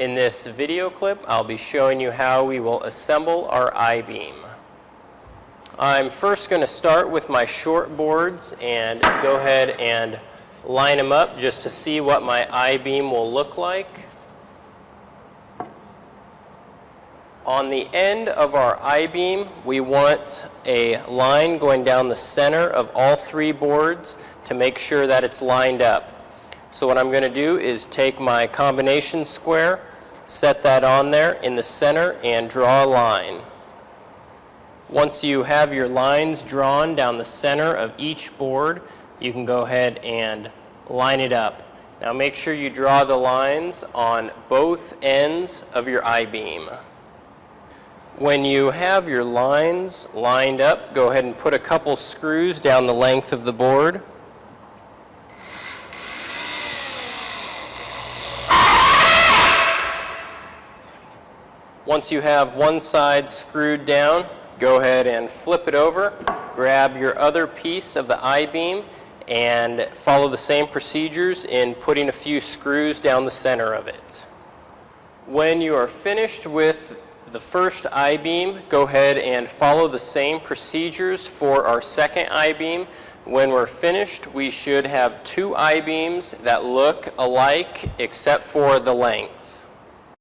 In this video clip, I'll be showing you how we will assemble our I-beam. I'm first going to start with my short boards and go ahead and line them up just to see what my I-beam will look like. On the end of our I-beam, we want a line going down the center of all three boards to make sure that it's lined up. So what I'm going to do is take my combination square, set that on there in the center, and draw a line. Once you have your lines drawn down the center of each board, you can go ahead and line it up. Now make sure you draw the lines on both ends of your I-beam. When you have your lines lined up, go ahead and put a couple screws down the length of the board. Once you have one side screwed down, go ahead and flip it over, grab your other piece of the I-beam, and follow the same procedures in putting a few screws down the center of it. When you are finished with the first I-beam, go ahead and follow the same procedures for our second I-beam. When we're finished, we should have two I-beams that look alike except for the length.